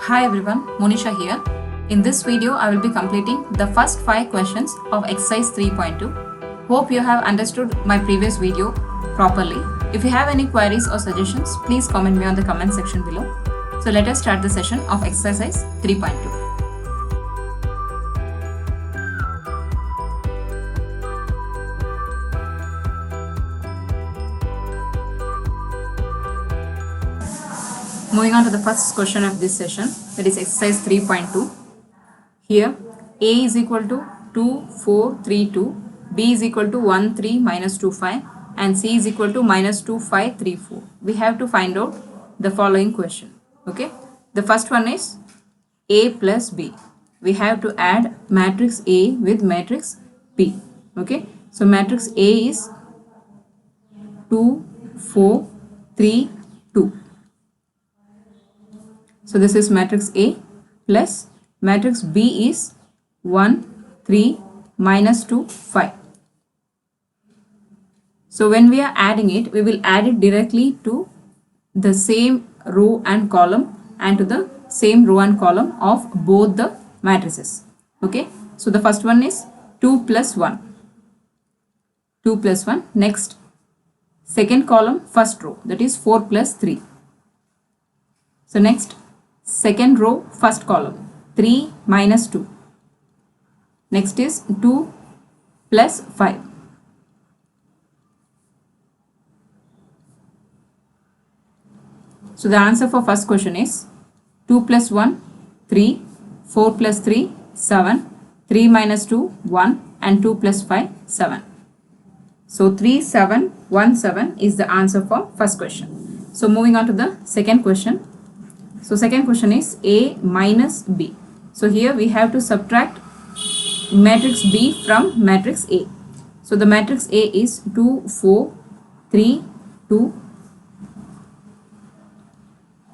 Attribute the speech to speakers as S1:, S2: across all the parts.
S1: Hi everyone, Monisha here. In this video, I will be completing the first 5 questions of exercise 3.2. Hope you have understood my previous video properly. If you have any queries or suggestions, please comment me on the comment section below. So let us start the session of exercise 3.2. Moving on to the first question of this session, that is exercise 3.2. Here A is equal to 2, 4, 3, 2, B is equal to 1, 3, minus 2, 5 and C is equal to minus 2, 5, 3, 4. We have to find out the following question. Okay, the first one is A plus B. We have to add matrix A with matrix B. Okay, so matrix A is 2, 4, 3, 2. So this is matrix A plus matrix B is 1, 3, minus 2, 5. So when we are adding it, we will add it directly to the same row and column and to the same row and column of both the matrices. Okay. So the first one is 2 plus 1. 2 plus 1. Next, second column, first row, that is 4 plus 3. So next, second row, first column, 3 minus 2. Next is 2 plus 5. So the answer for first question is 2 plus 1, 3, 4 plus 3, 7, 3 minus 2, 1 and 2 plus 5, 7. So 3, 7, 1, 7 is the answer for first question. So moving on to the second question. So second question is A minus B. So here we have to subtract matrix B from matrix A. So the matrix A is 2, 4, 3, 2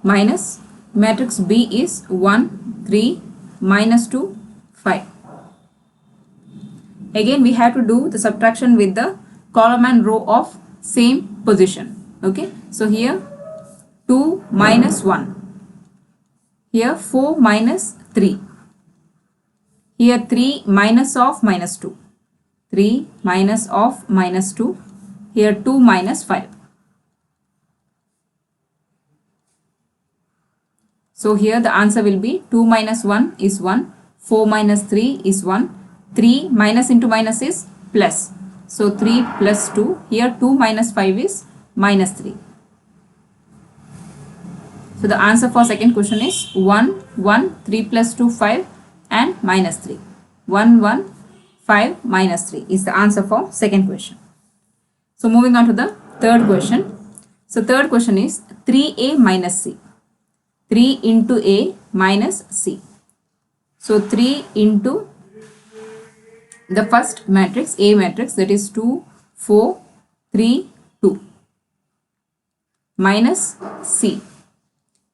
S1: minus matrix B is 1, 3, minus 2, 5. Again we have to do the subtraction with the column and row of same position. Okay. So here 2 minus 1. Here 4 minus 3. Here 3 minus of minus 2. 3 minus of minus 2. Here 2 minus 5. So here the answer will be 2 minus 1 is 1. 4 minus 3 is 1. 3 minus into minus is plus. So 3 plus 2. Here 2 minus 5 is minus 3. So the answer for second question is 1, 1, 3 plus 2, 5 and minus 3. 1, 1, 5, minus 3 is the answer for second question. So moving on to the third question. So third question is 3A minus C. 3 into A minus C. So 3 into the first matrix, A matrix, that is 2, 4, 3, 2 minus C.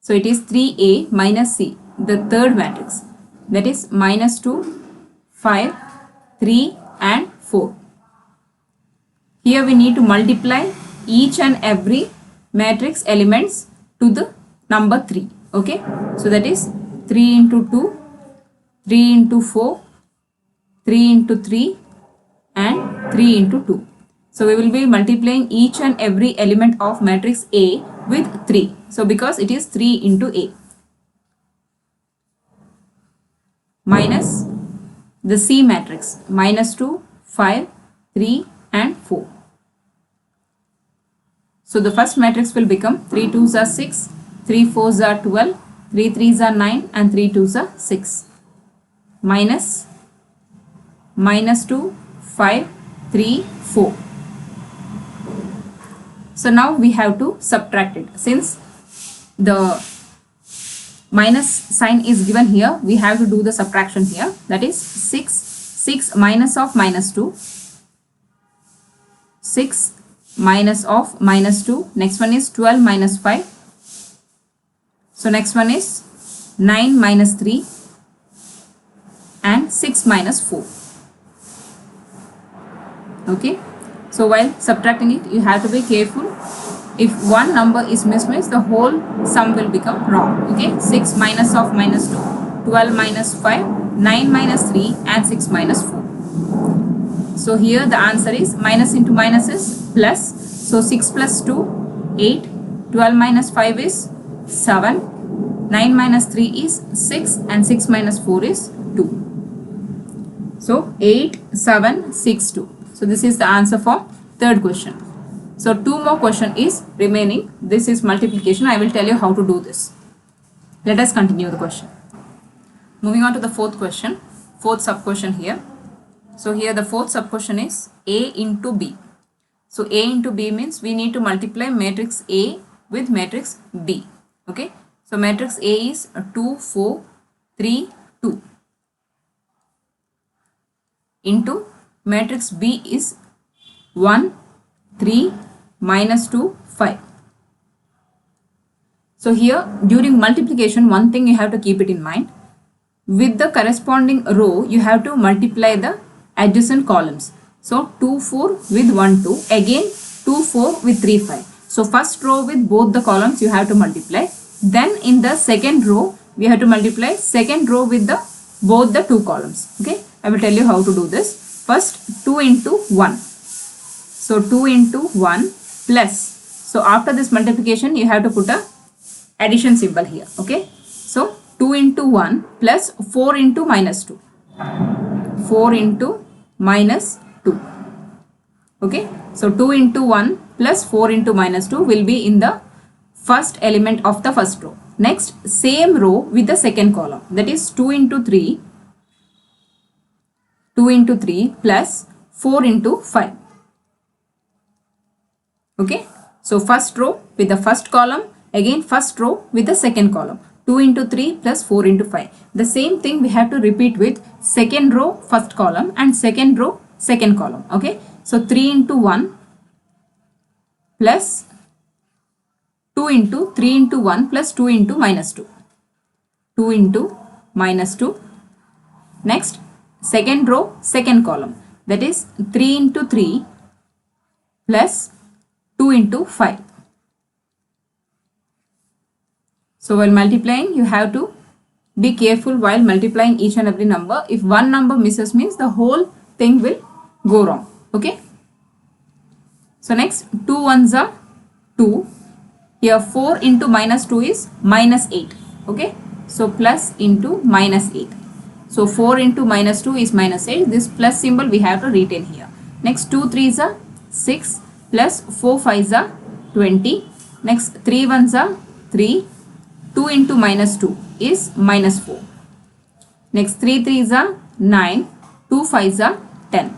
S1: So it is 3A minus C, the third matrix, that is minus 2, 5, 3 and 4. Here we need to multiply each and every matrix elements to the number 3. Okay. So that is 3 into 2, 3 into 4, 3 into 3 and 3 into 2. So we will be multiplying each and every element of matrix A with 3. So because it is 3 into A. Minus the C matrix, minus 2, 5, 3 and 4. So the first matrix will become 3 2s are 6, 3 4s are 12, 3 3s are 9 and 3 2s are 6. Minus 2, 5, 3, 4. So now we have to subtract it. Since the minus sign is given here, we have to do the subtraction here. That is 6 minus of minus 2. 6 minus of minus 2. Next one is 12 minus 5. So next one is 9 minus 3 and 6 minus 4. Okay. So while subtracting it, you have to be careful. If one number is mismatched, the whole sum will become wrong. Okay, 6 minus of minus 2, 12 minus 5, 9 minus 3 and 6 minus 4. So here the answer is minus into minus is plus. So 6 plus 2, 8, 12 minus 5 is 7, 9 minus 3 is 6 and 6 minus 4 is 2. So 8, 7, 6, 2. So this is the answer for third question. So two more question is remaining. This is multiplication. I will tell you how to do this. Let us continue the question. Moving on to the fourth question, fourth sub question here. So here the fourth sub question is A into B. So A into B means we need to multiply matrix A with matrix B. Okay. So matrix A is 2, 4, 3, 2 into matrix B is 1, 3, minus 2, 5. So here during multiplication, one thing you have to keep it in mind. With the corresponding row, you have to multiply the adjacent columns. So 2, 4 with 1, 2. Again 2, 4 with 3, 5. So first row with both the columns you have to multiply. Then in the second row, we have to multiply second row with the both the two columns. Okay, I will tell you how to do this. First 2 into 1. So 2 into 1 plus. So after this multiplication, you have to put a addition symbol here. Okay, so 2 into 1 plus 4 into minus 2. 4 into minus 2. Okay, so 2 into 1 plus 4 into minus 2 will be in the first element of the first row. Next, same row with the second column, that is 2 into 3. 2 into 3 plus 4 into 5. Okay, so first row with the first column, again first row with the second column. 2 into 3 plus 4 into 5. The same thing we have to repeat with second row first column and second row second column. Okay, so 3 into 1 plus 2 into 3 into 1 plus 2 into minus 2. 2 into minus 2. Next, second row second column, that is 3 into 3 plus 2 into 5. So while multiplying, you have to be careful while multiplying each and every number. If one number misses means the whole thing will go wrong. Okay. So next 2 ones are 2. Here 4 into minus 2 is minus 8. Okay. So plus into minus 8. So 4 into minus 2 is minus 8. This plus symbol we have to retain here. Next 2 3s are 6 plus 4 5s are 20. Next 3 1s are 3. 2 into minus 2 is minus 4. Next 3 3s are 9. 2 5s are 10.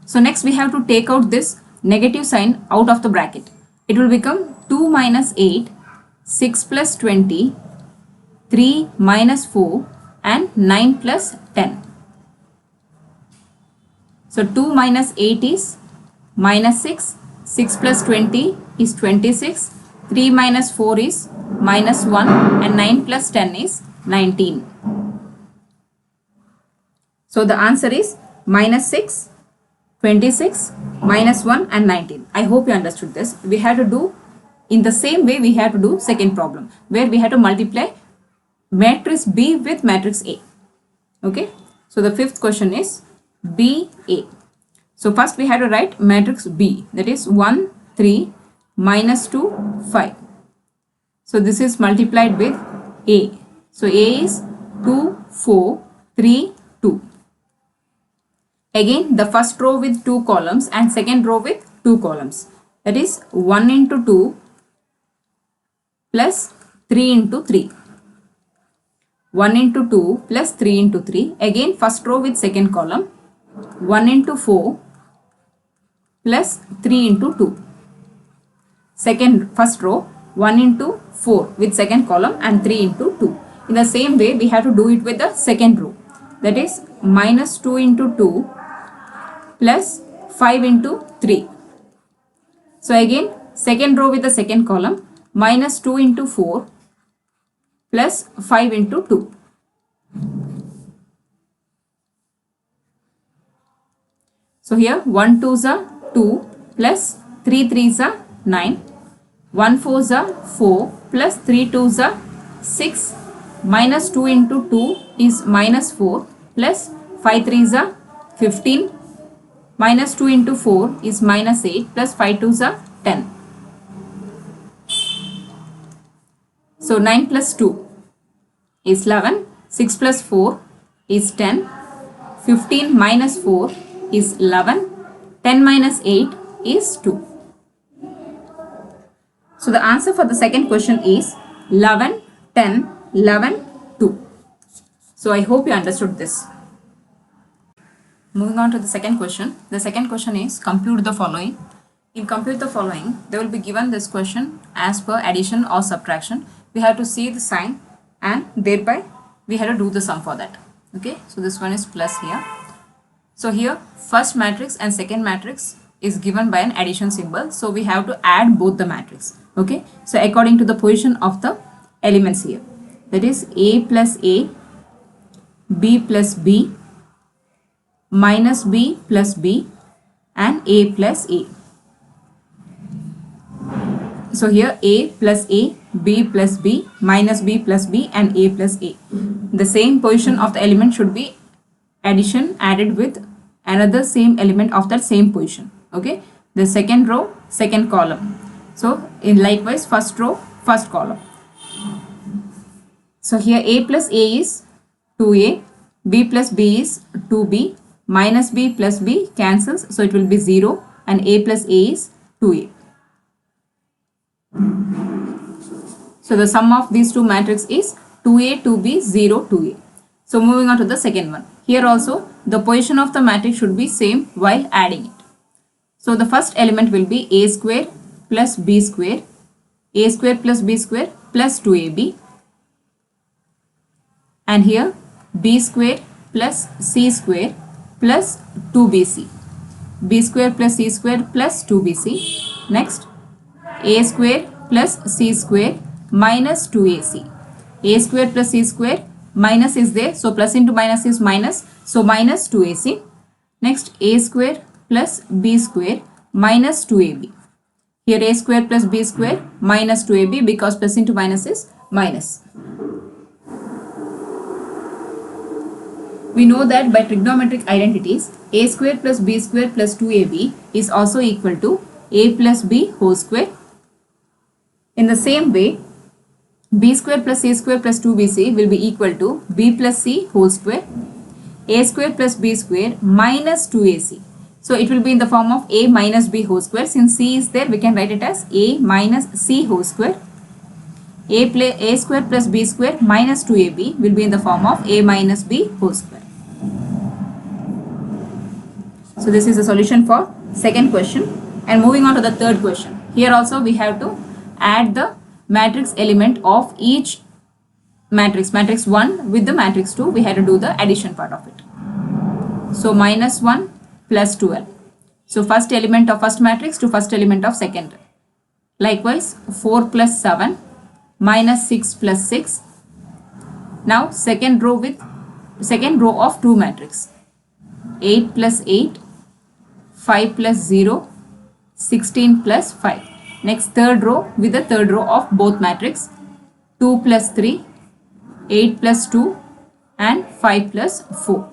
S1: So next we have to take out this negative sign out of the bracket. It will become 2 minus 8, 6 plus 20, 3 minus 4 and 9 plus 10. So 2 minus 8 is minus 6, 6 plus 20 is 26, 3 minus 4 is minus 1 and 9 plus 10 is 19. So the answer is minus 6, 26, minus 1 and 19. I hope you understood this. We have to do in the same way we have to do second problem where we have to multiply matrix B with matrix A. Okay. So the fifth question is BA. So first we have to write matrix B, that is 1, 3, minus 2, 5. So this is multiplied with A. So A is 2, 4, 3, 2. Again the first row with 2 columns and second row with 2 columns. That is 1 into 2 plus 3 into 3. 1 into 2 plus 3 into 3. Again first row with second column. 1 into 4 plus 3 into 2. First row 1 into 4 with second column and 3 into 2. In the same way we have to do it with the second row. That is minus 2 into 2 plus 5 into 3. So again second row with the second column, minus 2 into 4 plus 5 into 2. So here 1 2s are 2, plus 3 3s are 9, 1 4s are 4 plus 3 2s are 6, minus 2 into 2 is minus 4 plus 5 3s are 15, minus 2 into 4 is minus 8 plus 5 2s are 10. So 9 plus 2 is 11, 6 plus 4 is 10, 15 minus 4 is 11, 10 minus 8 is 2. So the answer for the second question is 11, 10, 11, 2. So I hope you understood this. Moving on to the second question. The second question is compute the following. In compute the following, they will be given this question as per addition or subtraction. We have to see the sign and thereby we have to do the sum for that. Okay, so this one is plus here. So here first matrix and second matrix is given by an addition symbol. So we have to add both the matrix. Okay, so according to the position of the elements here, that is A plus A, B plus B, minus B plus B, and A plus A. So here A plus A, B plus B, minus B plus B, and A plus A. The same position of the element should be addition added with another same element of that same position. Okay, the second row, second column. So in likewise first row, first column. So here A plus A is 2A, B plus B is 2B, minus B plus B cancels, so it will be 0, and A plus A is 2A. So the sum of these two matrices is 2A, 2B, 0, 2A. So moving on to the second one. Here also the position of the matrix should be same while adding it. So the first element will be A square plus B square, A square plus B square plus 2AB. And here B square plus C square plus 2BC. B square plus C square plus 2BC. Next, A square plus C square minus 2AC. A square plus C square, minus is there, so plus into minus is minus, so minus 2AC. Next, A square plus B square minus 2AB. Here A square plus B square minus 2AB, because plus into minus is minus. We know that by trigonometric identities, A square plus B square plus 2AB is also equal to A plus B whole square. In the same way, B square plus C square plus 2BC will be equal to B plus C whole square, A square plus B square minus 2AC. So it will be in the form of A minus B whole square. Since C is there, we can write it as A minus C whole square. A square plus B square minus 2AB will be in the form of A minus B whole square. So this is the solution for second question. And moving on to the third question. Here also we have to add the matrix element of each matrix. Matrix 1 with the matrix 2. We have to do the addition part of it. So minus 1 plus 12. So first element of first matrix to first element of second. Likewise 4 plus 7 minus 6 plus 6. Now second row of two matrix. 8 plus 8, 5 plus 0, 16 plus 5. Next third row with the third row of both matrix. 2 plus 3, 8 plus 2, and 5 plus 4.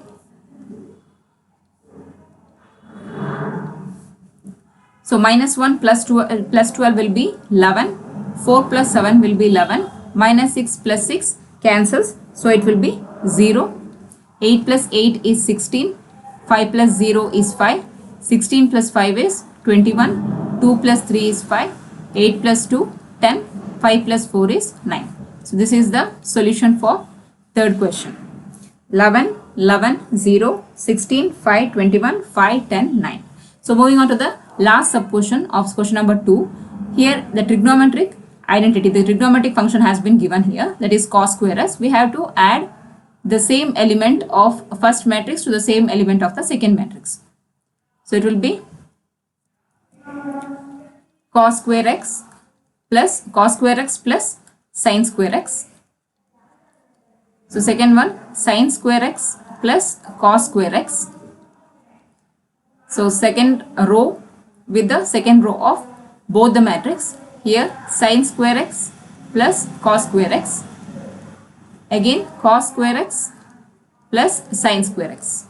S1: So minus 1 plus 12 will be 11. 4 plus 7 will be 11. Minus 6 plus 6 cancels. So it will be 0. 8 plus 8 is 16. 5 plus 0 is 5. 16 plus 5 is 21. 2 plus 3 is 5. 8 plus 2, 10. 5 plus 4 is 9. So this is the solution for third question. 11, 11, 0, 16, 5, 21, 5, 10, 9. So moving on to the last subquestion of question number 2. Here the trigonometric identity, the trigonometric function has been given here, that is cos square s. We have to add the same element of first matrix to the same element of the second matrix. So it will be cos square x plus sin square x. So second one, sin square x plus cos square x. So second row with the second row of both the matrix. Here sin square x plus cos square x. Again cos square x plus sin square x.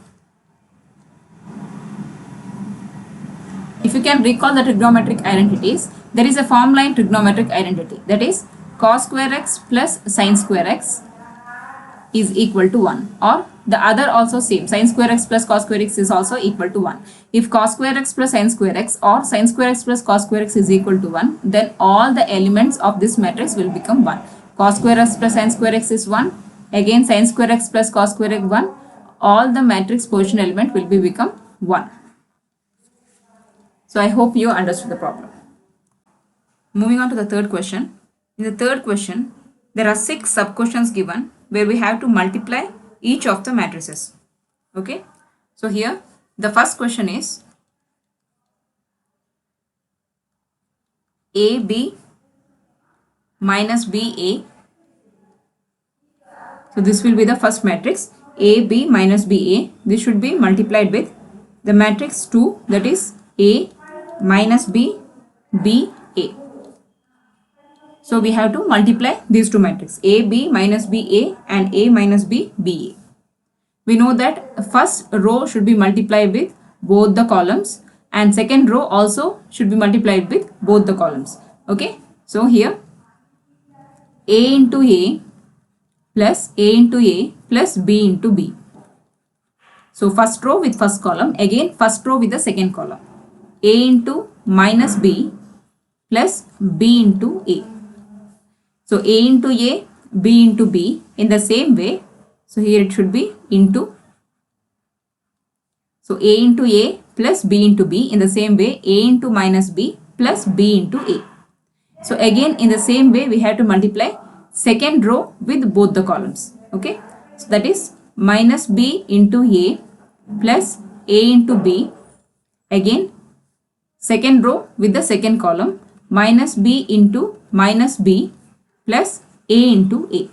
S1: If you can recall the trigonometric identities, there is a formula in trigonometric identity, that is cos square x plus sin square x is equal to 1, or the other also same, sin square x plus cos square x is also equal to 1. If cos square x plus sin square x or sin square x plus cos square x is equal to 1, then all the elements of this matrix will become 1. Cos square x plus sin square x is 1, again sin square x plus cos square x 1, all the matrix position element will be become 1. So I hope you understood the problem. Moving on to the third question. In the third question, there are 6 sub-questions given where we have to multiply each of the matrices. Okay. So here the first question is AB minus BA. So this will be the first matrix, AB minus BA. This should be multiplied with the matrix 2, that is A minus B, B, A. So we have to multiply these two matrices, A, B minus B, A and A minus B, B, A. We know that first row should be multiplied with both the columns and second row also should be multiplied with both the columns. Okay. So here A into A plus A into A plus B into B. So first row with first column, again first row with the second column. A into minus B plus B into A. So A into A, B into B in the same way. So here it should be into. So A into A plus B into B in the same way, A into minus B plus B into A. So again in the same way we have to multiply second row with both the columns. Okay. So that is minus B into A plus A into B. Again second row with the second column, minus B into minus B plus A into A.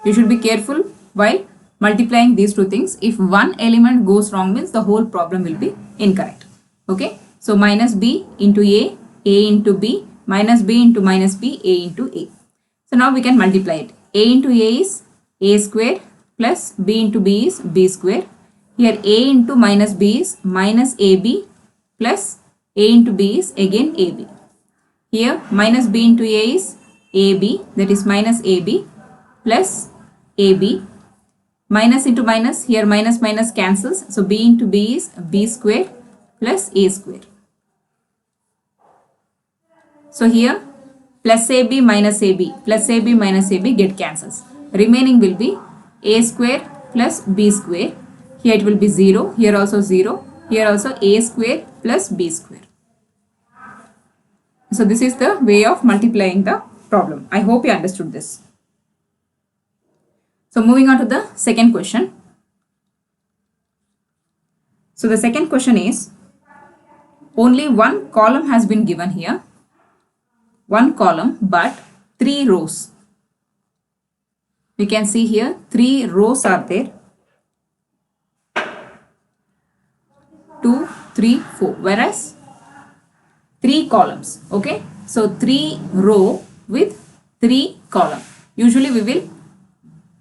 S1: You should be careful while multiplying these two things. If one element goes wrong means the whole problem will be incorrect. Okay. So minus B into A into B, minus B into minus B, A into A. So now we can multiply it. A into A is A square plus B into B is B square. Here A into minus B is minus AB plus A into B is again AB. Here minus B into A is AB, that is minus AB plus AB. Minus into minus, here minus minus cancels. So B into B is B square plus A square. So here plus AB minus AB plus AB minus AB get cancels. Remaining will be A square plus B square. Here it will be 0. Here also 0. Here also A square plus B square. So this is the way of multiplying the problem. I hope you understood this. So moving on to the second question. So the second question is, only one column has been given here. One column but 3 rows. We can see here 3 rows are there. 2, 3, 4. Whereas 3 columns. Okay. So 3 row with 3 column. Usually we will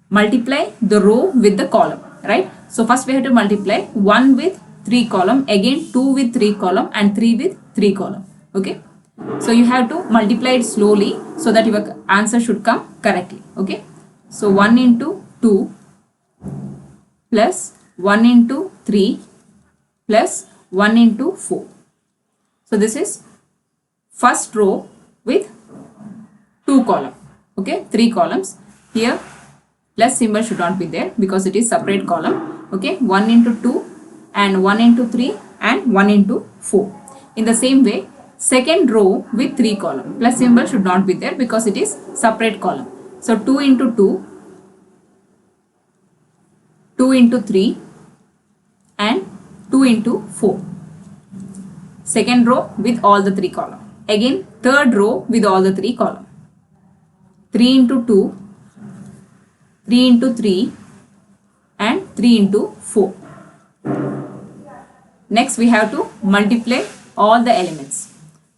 S1: multiply the row with the column. Right. So first we have to multiply 1 with 3 column. Again 2 with 3 column and 3 with 3 column. Okay. So you have to multiply it slowly so that your answer should come correctly. Okay. So 1 into 2 plus 1 into 3 plus 1 into 4. So this is first row with 2 column. Okay. 3 columns. Here plus symbol should not be there because it is separate column. Okay. 1 into 2 and 1 into 3 and 1 into 4. In the same way, second row with 3 column, plus symbol should not be there because it is separate column. So 2 into 2, 2 into 3 and 2 into 4. Second row with all the 3 column. Again third row with all the 3 column. 3 into 2, 3 into 3 and 3 into 4. Next we have to multiply all the elements.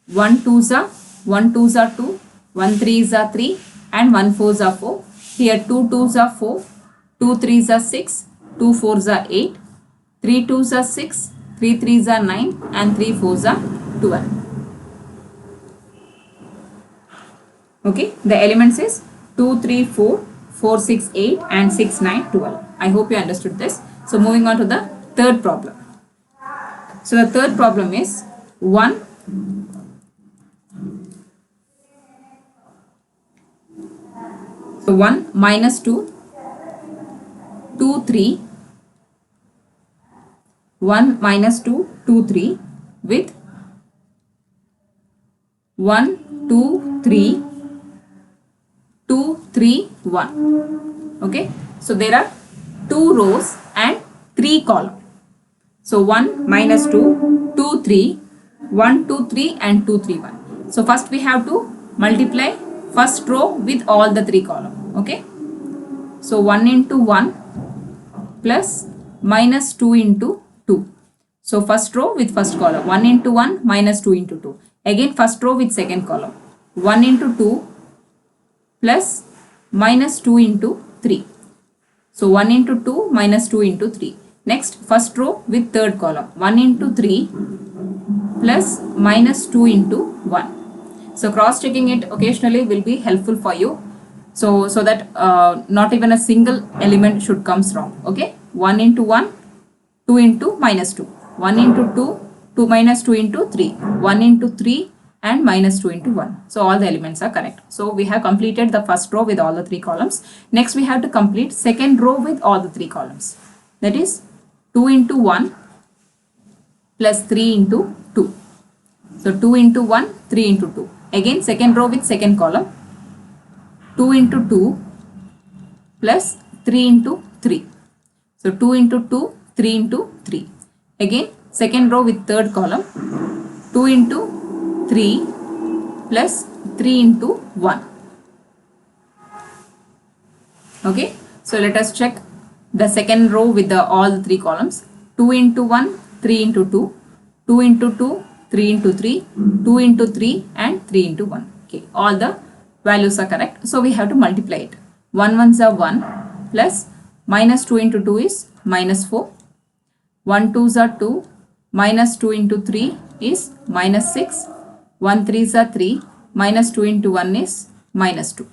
S1: 1 2s are 1 2s are 2, 1 3s are 3 and 1 4s are 4. Here 2 2s are 4, 2 3s are 6, 2 4s are 8, 3 2s are 6, 3 3s are 9 and 3 4s are 12. Okay, the elements is 2 3 4, 4 6 8 and 6 9 12. I hope you understood this. So moving on to the third problem. So the third problem is 1 so 1 minus 2 2 3 1 minus 2 2 3 with 1 2 3 2 3 1. Okay, so there are 2 rows and 3 columns. So 1 minus 2 2 3 1 2 3 and 2 3 1. So first we have to multiply first row with all the 3 columns. Okay, so 1 into 1 plus minus 2 into 2. So first row with first column, 1 into 1 minus 2 into 2. Again first row with second column, 1 into 2 plus minus 2 into 3. So 1 into 2 minus 2 into 3. Next first row with third column, 1 into 3 plus minus 2 into 1. So cross checking it occasionally will be helpful for you. So that not even a single element should comes wrong. Okay, 1 into 1, 2 into minus 2, 1 into 2, 2 minus 2 into 3, 1 into 3 and minus 2 into 1. So all the elements are correct. So we have completed the first row with all the 3 columns. Next we have to complete second row with all the 3 columns. That is 2 into 1 plus 3 into 2. So 2 into 1, 3 into 2. Again second row with second column, 2 into 2 plus 3 into 3. So 2 into 2, 3 into 3. Again second row with third column, 2 into 3 plus 3 into 1. Okay, so let us check the second row with all the 3 columns. 2 into 1, 3 into 2, 2 into 2, 3 into 3, 2 into 3 and 3 into 1. Okay, all the values are correct. So we have to multiply it. 1 ones are 1 plus minus 2 into 2 is minus 4. 1 twos are 2, minus 2 into 3 is minus 6. 1 threes are 3, minus 2 into 1 is minus 2.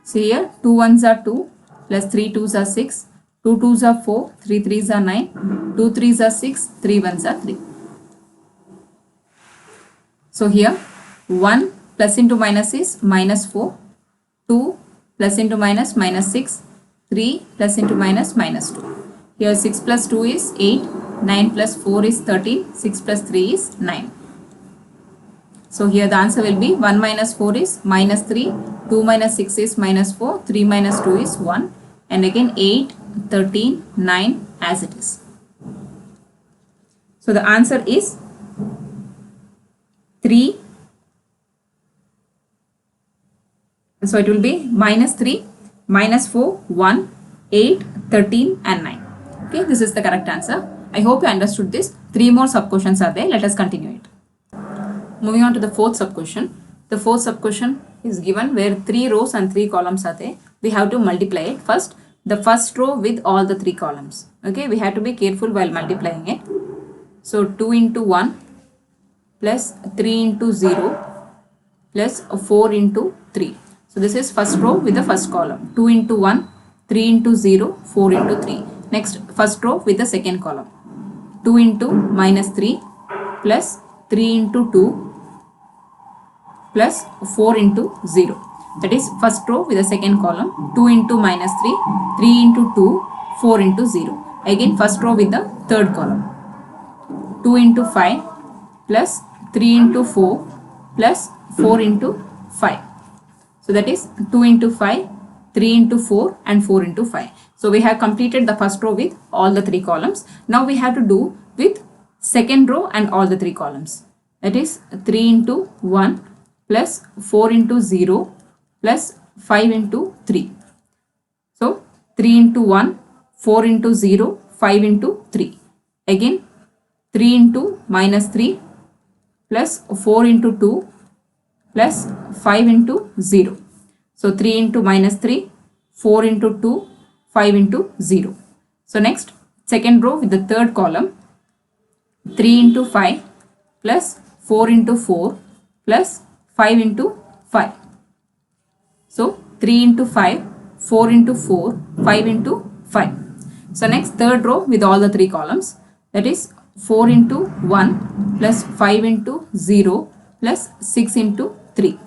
S1: So here 2 ones are 2 plus 3 twos are 6, 2 twos are 4, 3 threes are 9, 2 threes are 6, 3 ones are 3. So here 1 plus into minus is minus 4, 2 plus into minus minus 6, 3 plus into minus minus 2. Here 6 plus 2 is 8, 9 plus 4 is 13, 6 plus 3 is 9. So here the answer will be 1 minus 4 is minus 3, 2 minus 6 is minus 4, 3 minus 2 is 1 and again 8, 13, 9 as it is. So the answer is 3. So it will be minus 3, minus 4, 1, 8, 13 and 9. Okay, this is the correct answer. I hope you understood this. 3 more sub questions are there. Let us continue it. Moving on to the fourth sub question. The fourth sub question is given where 3 rows and 3 columns are there. We have to multiply it. First, the first row with all the 3 columns. Okay, we have to be careful while multiplying it. So 2 into 1 plus 3 into 0 plus 4 into 3. So this is first row with the first column. 2 into 1, 3 into 0, 4 into 3. Next first row with the second column. 2 into minus 3 plus 3 into 2 plus 4 into 0. That is first row with the second column. 2 into minus 3, 3 into 2, 4 into 0. Again first row with the third column. 2 into 5 plus 3 into 4 plus 4 into 5. So that is 2 into 5, 3 into 4 and 4 into 5. So we have completed the first row with all the 3 columns. Now we have to do with second row and all the 3 columns. That is 3 into 1 plus 4 into 0 plus 5 into 3. So 3 into 1, 4 into 0, 5 into 3. Again 3 into minus 3 plus 4 into 2 plus 5 into 0. So 3 into minus 3, 4 into 2, 5 into 0. So next, second row with the third column, 3 into 5 plus 4 into 4 plus 5 into 5. So 3 into 5, 4 into 4, 5 into 5. So next, third row with all the three columns, that is 4 into 1 plus 5 into 0 plus 6 into 3.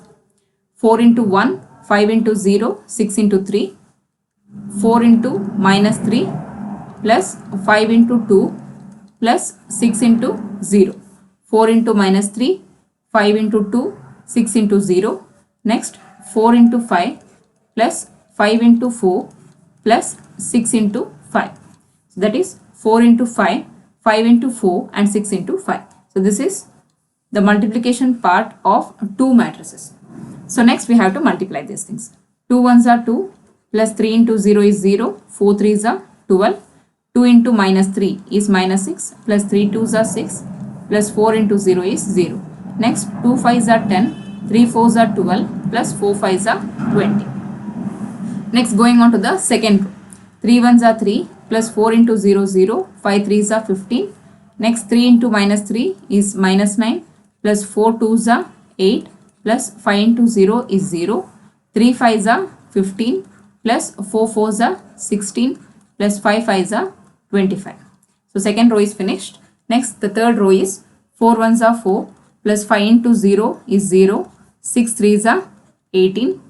S1: 4 into 1, 5 into 0, 6 into 3. 4 into minus 3 plus 5 into 2 plus 6 into 0. 4 into minus 3, 5 into 2, 6 into 0. Next, 4 into 5 plus 5 into 4 plus 6 into 5. So that is 4 into 5, 5 into 4 and 6 into 5. So this is the multiplication part of two matrices. So next we have to multiply these things. 2 ones are 2 plus 3 into 0 is 0, 4 3s are 12. 2 into minus 3 is minus 6 plus 3 2s are 6 plus 4 into 0 is 0. Next 2 5s are 10, 3 4s are 12 plus 4 5s are 20. Next going on to the second row. 3 1s are 3 plus 4 into 0 0, 5 3s are 15. Next 3 into minus 3 is minus 9 plus 4 2s are 8 plus 5 into 0 is 0. 3 5s are 15 plus 4 4s are 16 plus 5 5s are 25. So second row is finished. Next the third row is 4 1s are 4 plus 5 into 0 is 0. 6 3s are 18.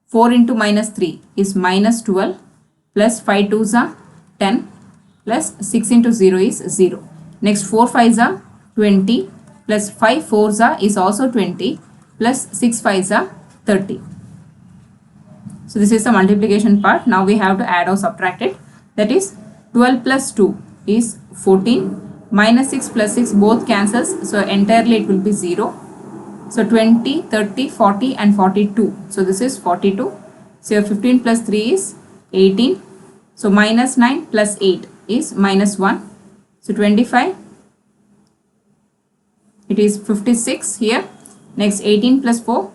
S1: 4 into minus 3 is minus 12 plus 5 2s are 10 plus 6 into 0 is 0. Next 4 5s are 20 plus 5 4s are is also 20 plus 6 5s are 30. So this is the multiplication part. Now we have to add or subtract it. That is 12 plus 2 is 14. Minus 6 plus 6 both cancels. So entirely it will be 0. So 20, 30, 40 and 42. So this is 42. So 15 plus 3 is 18. So minus 9 plus 8 is minus 1. So 25. It is 56 here. Next 18 plus 4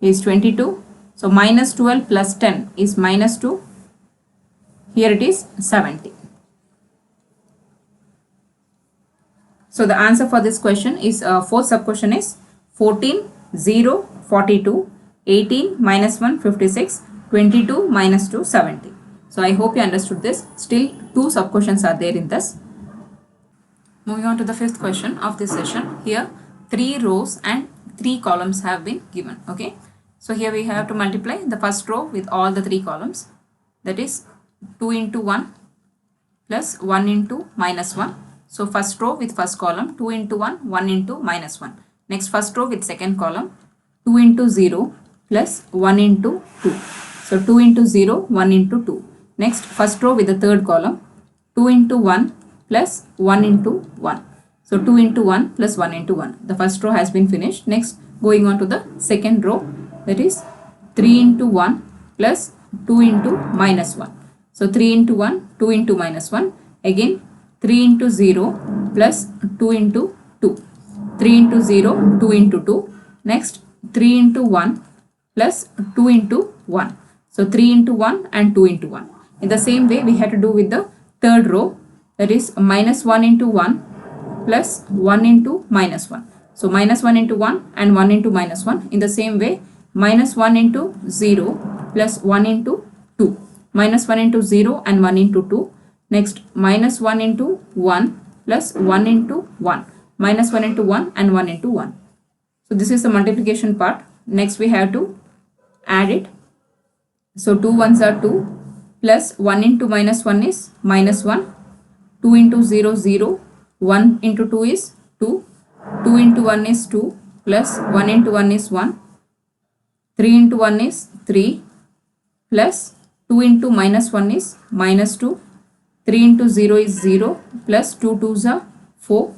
S1: is 22. So minus 12 plus 10 is minus 2. Here it is 70. So the answer for this question is fourth sub question is 14, 0, 42, 18, minus 1, 56, 22, minus 2, 70. So I hope you understood this. Still two sub questions are there in this. Moving on to the fifth question of this session. Here 3 rows and 3 columns have been given. Okay. So here we have to multiply the first row with all the 3 columns. That is 2 into 1 plus 1 into minus 1. So first row with first column 2 into 1, 1 into minus 1. Next first row with second column 2 into 0 plus 1 into 2. So 2 into 0, 1 into 2. Next first row with the third column 2 into 1 plus 1 into 1. So 2 into 1 plus 1 into 1. The first row has been finished. Next going on to the second row, that is 3 into 1 plus 2 into minus 1. So 3 into 1, 2 into minus 1. Again 3 into 0 plus 2 into 2. 3 into 0, 2 into 2. Next 3 into 1 plus 2 into 1. So 3 into 1 and 2 into 1. In the same way we have to do with the third row, that is minus 1 into 1 plus 1 into minus 1. So minus 1 into 1 and 1 into minus 1. In the same way minus 1 into 0 plus 1 into 2. Minus 1 into 0 and 1 into 2. Next minus 1 into 1 plus 1 into 1. Minus 1 into 1 and 1 into 1. So this is the multiplication part. Next we have to add it. So 2 ones are 2 plus 1 into minus 1 is minus 1. 2 into 0 0. 1 into 2 is 2. 2 into 1 is 2 plus 1 into 1 is 1. 3 into 1 is 3 plus 2 into minus 1 is minus 2. 3 into 0 is 0 plus 2 2s are 4.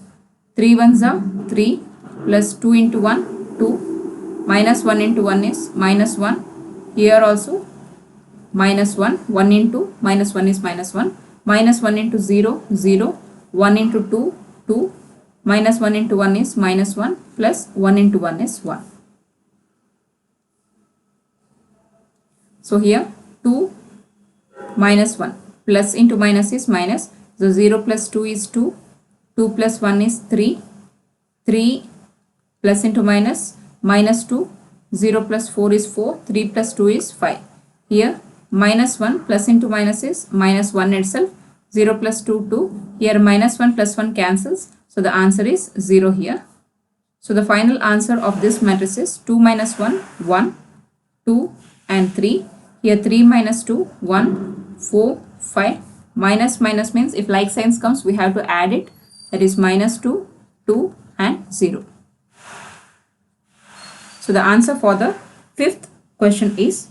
S1: 3 1s are 3 plus 2 into 1 2. Minus 1 into 1 is minus 1. Here also minus 1. 1 into minus 1 is minus 1. Minus 1 into 0 0. 1 into 2, 2, minus 1 into 1 is minus 1, plus 1 into 1 is 1. So here 2 minus 1, plus into minus is minus, so 0 plus 2 is 2, 2 plus 1 is 3, 3 plus into minus, minus 2, 0 plus 4 is 4, 3 plus 2 is 5. Here minus 1 plus into minus is minus 1 itself, 0 plus 2, 2. Here minus 1 plus 1 cancels. So the answer is 0 here. So the final answer of this matrix is 2 minus 1, 1, 2 and 3. Here 3 minus 2, 1, 4, 5. Minus minus means if like signs comes, we have to add it. That is minus 2, 2 and 0. So the answer for the fifth question is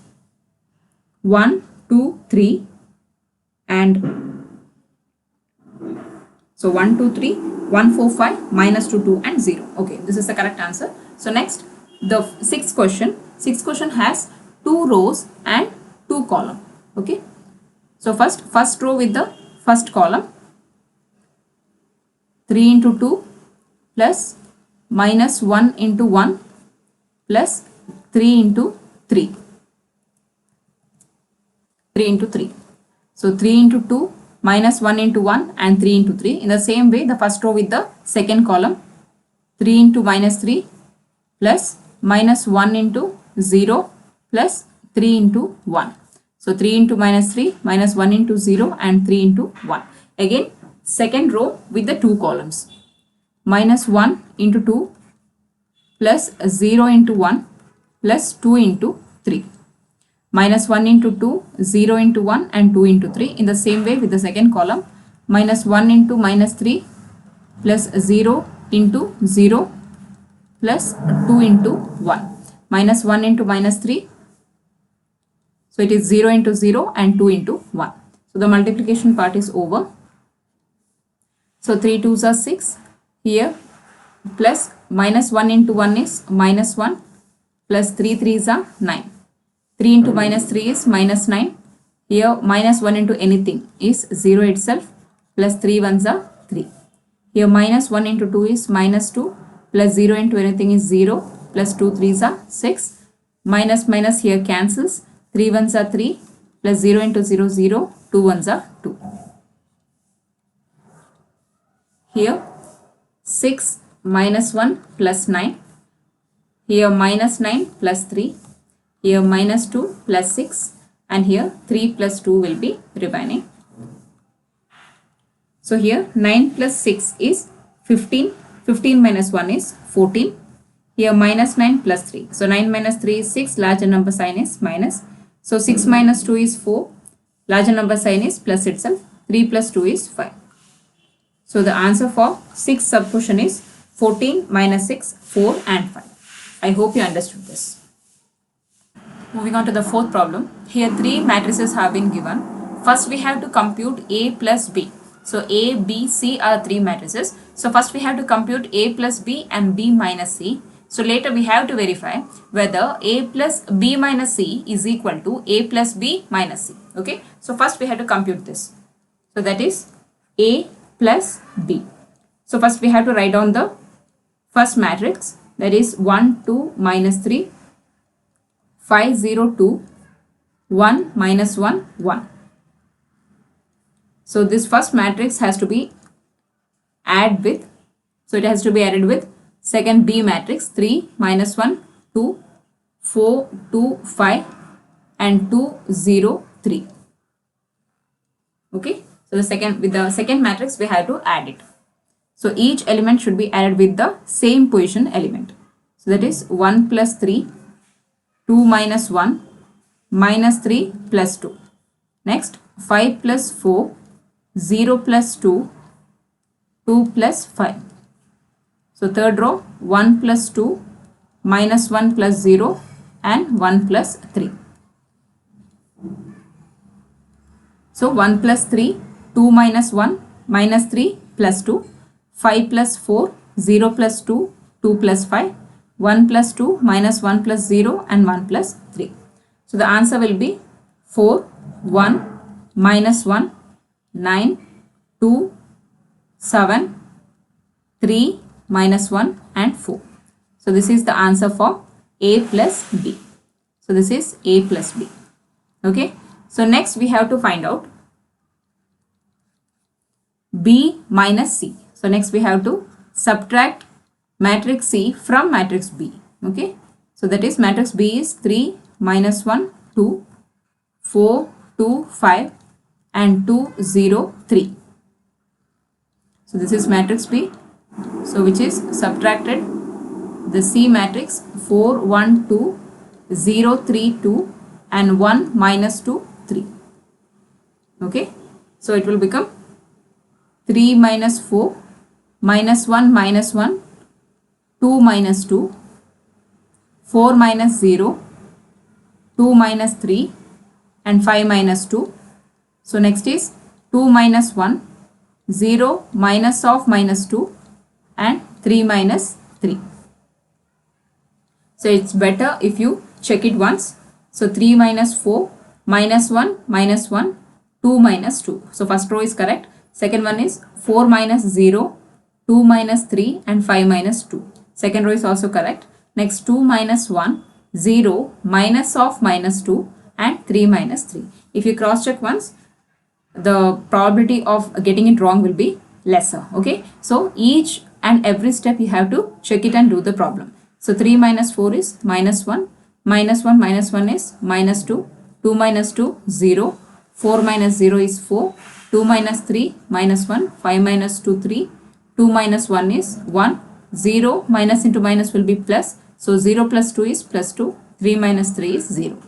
S1: 1, 2, 3 and so 1, 2, 3, 1, 4, 5, minus 2, 2 and 0. Okay, this is the correct answer. So next, the sixth question. Sixth question has 2 rows and 2 columns. Okay. So first row with the first column, 3 into 2 plus minus 1 into 1 plus 3 into 3. 3 into 3. So 3 into 2 minus 1 into 1 and 3 into 3. In the same way, the first row with the second column, 3 into minus 3 plus minus 1 into 0 plus 3 into 1. So 3 into minus 3 minus 1 into 0 and 3 into 1. Again, second row with the 2 columns, minus 1 into 2 plus 0 into 1 plus 2 into 3. Minus 1 into 2, 0 into 1 and 2 into 3. In the same way with the second column, minus 1 into minus 3 plus 0 into 0 plus 2 into 1. Minus 1 into minus 3. So it is 0 into 0 and 2 into 1. So the multiplication part is over. So 3 2s are 6 here, plus minus 1 into 1 is minus 1 plus 3 3s are 9. 3 into minus 3 is minus 9. Here minus 1 into anything is 0 itself, plus 3 1s are 3. Here minus 1 into 2 is minus 2 plus 0 into anything is 0 plus 2 3s are 6. Minus minus here cancels. 3 1s are 3 plus 0 into 0 0, 2 1s are 2. Here 6 minus 1 plus 9. Here minus 9 plus 3. Here minus 2 plus 6 and here 3 plus 2 will be remaining. So here 9 plus 6 is 15. 15 minus 1 is 14. Here minus 9 plus 3. So 9 minus 3 is 6. Larger number sign is minus. So 6 minus 2 is 4. Larger number sign is plus itself. 3 plus 2 is 5. So the answer for 6th sub question is 14 minus 6, 4 and 5. I hope you understood this. Moving on to the fourth problem. Here 3 matrices have been given. First we have to compute A plus B. So A, B, C are 3 matrices. So first we have to compute A plus B and B minus C. So later we have to verify whether A plus B minus C is equal to A plus B minus C. Okay. So first we have to compute this. So that is A plus B. So first we have to write down the first matrix, that is 1, 2, minus 3, 5, 0, 2, 1, minus 1, 1. So this first matrix has to be added with, so it has to be added with second B matrix, 3, minus 1, 2, 4, 2, 5 and 2, 0, 3. Okay. So with the second matrix we have to add it. So each element should be added with the same position element. So that is 1 plus 3, 2 minus 1, minus 3 plus 2. Next 5 plus 4, 0 plus 2, 2 plus 5. So third row 1 plus 2, minus 1 plus 0 and 1 plus 3. So 1 plus 3, 2 minus 1, minus 3 plus 2, 5 plus 4, 0 plus 2, 2 plus 5, 1 plus 2, minus 1 plus 0 and 1 plus 3. So the answer will be 4, 1, minus 1, 9, 2, 7, 3, minus 1 and 4. So this is the answer for A plus B. So this is A plus B. Okay. So next we have to find out B minus C. So next we have to subtract matrix C from matrix B. Okay. So that is matrix B is 3, minus 1, 2, 4, 2, 5 and 2, 0, 3. So this is matrix B. So which is subtracted the C matrix 4, 1, 2, 0, 3, 2 and 1, minus 2, 3. Okay. So it will become 3 minus 4, minus 1, minus 1, 2 minus 2, 4 minus 0, 2 minus 3 and 5 minus 2. So next is 2 minus 1, 0 minus of minus 2 and 3 minus 3. So it's better if you check it once. So 3 minus 4, minus 1, minus 1, 2 minus 2. So first row is correct. Second one is 4 minus 0, 2 minus 3 and 5 minus 2. Second row is also correct. Next 2 minus 1, 0 minus of minus 2 and 3 minus 3. If you cross check once, the probability of getting it wrong will be lesser. Okay. So each and every step you have to check it and do the problem. So 3 minus 4 is minus 1, minus 1 minus 1 is minus 2, 2 minus 2, 0, 4 minus 0 is 4, 2 minus 3, minus 1, 5 minus 2, 3, 2 minus 1 is 1, 0 minus into minus will be plus. So 0 plus 2 is plus 2, 3 minus 3 is 0.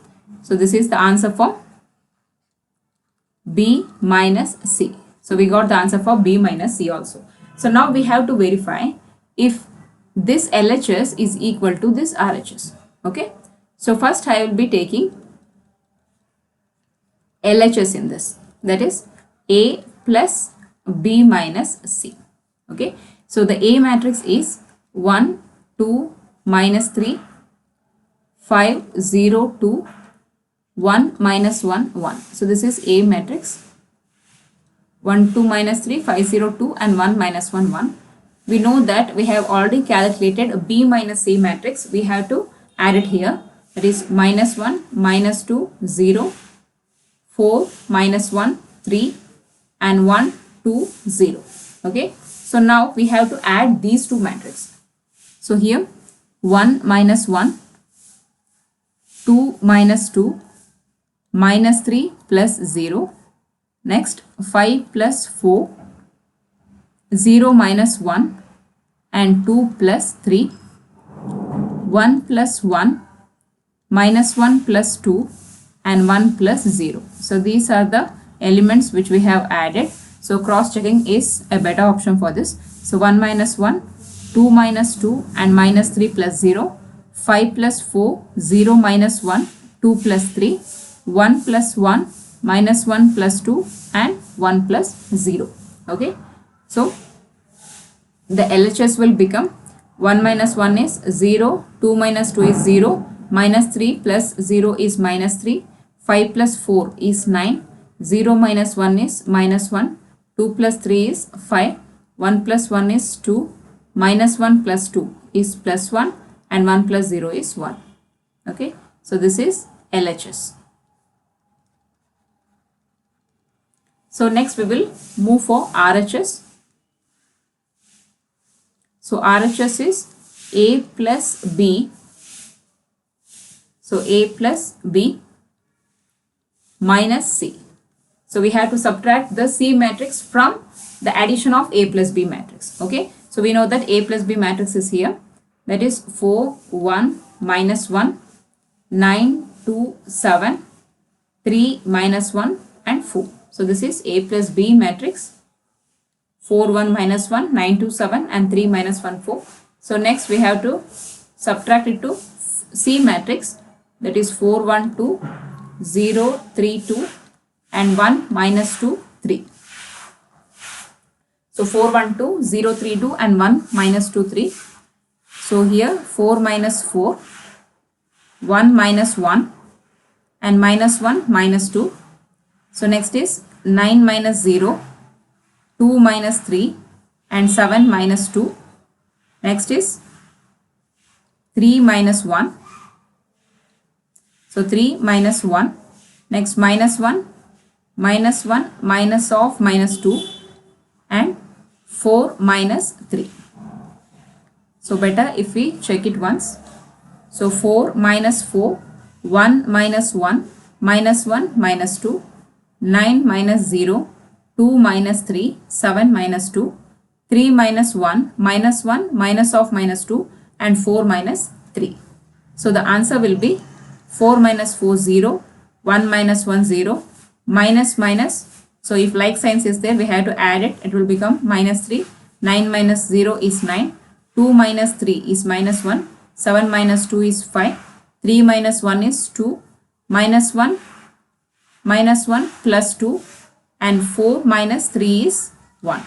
S1: So this is the answer for B minus C. So we got the answer for B minus C also. So now we have to verify if this LHS is equal to this RHS. Okay. So first I will be taking LHS in this. That is A plus B minus C. Okay. So the A matrix is 1, 2, minus 3, 5, 0, 2, 1, minus 1, 1. So this is A matrix. 1, 2, minus 3, 5, 0, 2 and 1, minus 1, 1. We know that we have already calculated B minus C matrix. We have to add it here. That is minus 1, minus 2, 0, 4, minus 1, 3 and 1, 2, 0. Okay. So now we have to add these two matrices. So here 1 minus 1, 2 minus 2, minus 3 plus 0. Next 5 plus 4, 0 minus 1 and 2 plus 3, 1 plus 1, minus 1 plus 2 and 1 plus 0. So these are the elements which we have added. So cross checking is a better option for this. So 1 minus 1, 2 minus 2 and minus 3 plus 0, 5 plus 4, 0 minus 1, 2 plus 3, 1 plus 1, minus 1 plus 2 and 1 plus 0. Okay. So the LHS will become 1 minus 1 is 0, 2 minus 2 is 0, minus 3 plus 0 is minus 3, 5 plus 4 is 9, 0 minus 1 is minus 1, 2 plus 3 is 5, 1 plus 1 is 2, minus 1 plus 2 is plus 1 and 1 plus 0 is 1. Okay. So this is LHS. So next we will move for RHS. So RHS is A plus B. So A plus B minus C. So we have to subtract the C matrix from the addition of A plus B matrix. Okay. So we know that A plus B matrix is here. That is 4, 1, minus 1, 9, 2, 7, 3, minus 1 and 4. So this is A plus B matrix. 4, 1, minus 1, 9, 2, 7 and 3, minus 1, 4. So next we have to subtract it to C matrix. That is 4, 1, 2, 0, 3, 2 and 1, minus 2, 3. So 4, 1, 2, 0, 3, 2 and 1, minus 2, 3. So here 4 minus 4, 1 minus 1 and minus 1, minus 2. So next is 9 minus 0, 2 minus 3, and 7 minus 2. Next is 3 minus 1. So 3 minus 1. Next minus 1, minus 1, minus of minus 2, and 4 minus 3. So better if we check it once. So 4 minus 4, 1 minus 1, minus 1 minus 2, 9 minus 0, 2 minus 3, 7 minus 2, 3 minus 1, minus of minus 2, and 4 minus 3. So the answer will be 4 minus 4, 0, 1 minus 1, 0, minus minus. So if like signs is there, we have to add it. It will become minus 3. 9 minus 0 is 9. 2 minus 3 is minus 1. 7 minus 2 is 5. 3 minus 1 is 2. Minus 1 plus 2. And 4 minus 3 is 1.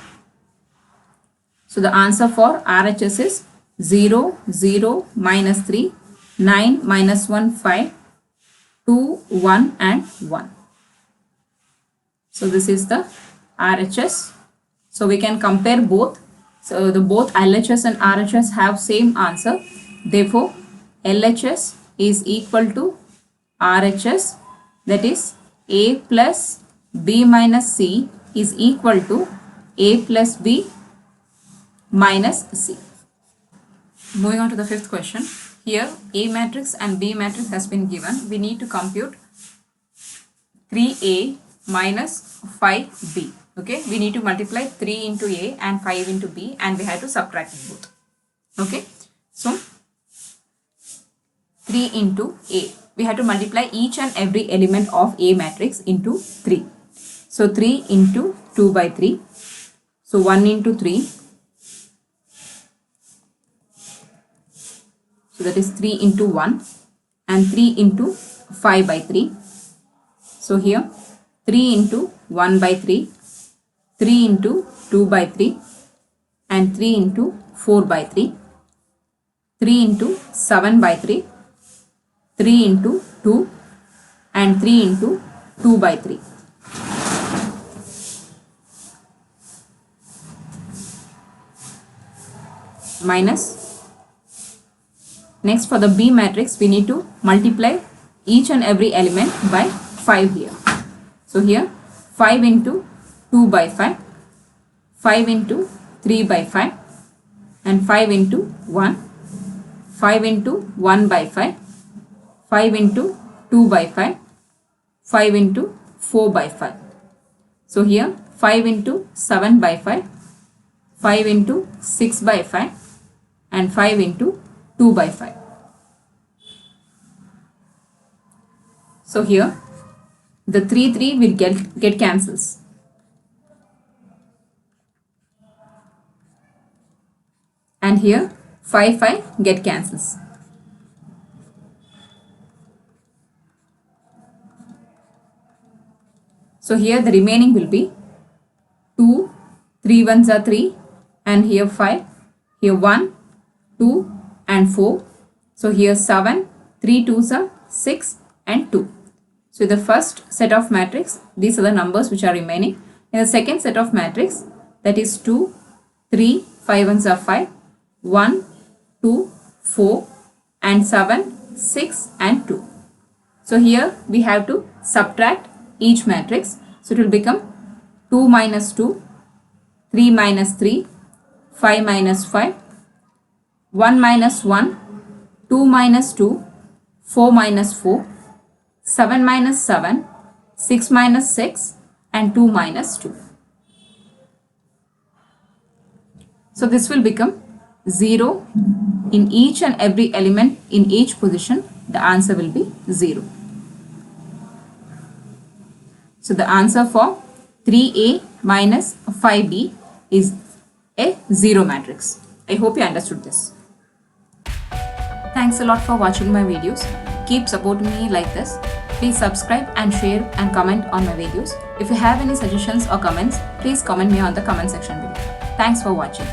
S1: So the answer for RHS is 0, 0, minus 3, 9, minus 1, 5, 2, 1 and 1. So this is the RHS. So we can compare both. So the both LHS and RHS have same answer. Therefore, LHS is equal to RHS, that is A plus B minus C is equal to A plus B minus C. Moving on to the fifth question. Here A matrix and B matrix has been given. We need to compute 3A minus 5B. Okay, we need to multiply 3 into A and 5 into B, and we have to subtract both. Okay, so 3 into A. We have to multiply each and every element of A matrix into 3. So 3 into 2 by 3. So 1 into 3. So that is 3 into 1, and 3 into 5 by 3. So here 3 into 1 by 3, 3 into 2 by 3, and 3 into 4 by 3, 3 into 7 by 3, 3 into 2, and 3 into 2 by 3. Minus. Next, for the B matrix, we need to multiply each and every element by 5 here. So here 5 into 2 by 5, 5 into 3 by 5, and 5 into 1, 5 into 1 by 5, 5 into 2 by 5, 5 into 4 by 5. So here 5 into 7 by 5, 5 into 6 by 5, and 5 into 2 by 5. So here the 3 will get cancels. And here 5 get cancels. So here the remaining will be 2, 3 ones are 3, and here 5, here 1, 2 and 4. So here 7, 3 2s are 6 and 2. So the first set of matrix, these are the numbers which are remaining. In the second set of matrix, that is 2, 3, 5 ones are 5, 1, 2, 4 and 7, 6 and 2. So here we have to subtract each matrix. So it will become 2 minus 2, 3 minus 3, 5 minus 5, 1 minus 1, 2 minus 2, 4 minus 4, 7 minus 7, 6 minus 6 and 2 minus 2. So this will become 0 in each and every element in each position. The answer will be 0. So the answer for 3A minus 5B is a 0 matrix. I hope you understood this. Thanks a lot for watching my videos. Keep supporting me like this. Please subscribe and share and comment on my videos. If you have any suggestions or comments, please comment me on the comment section below. Thanks for watching.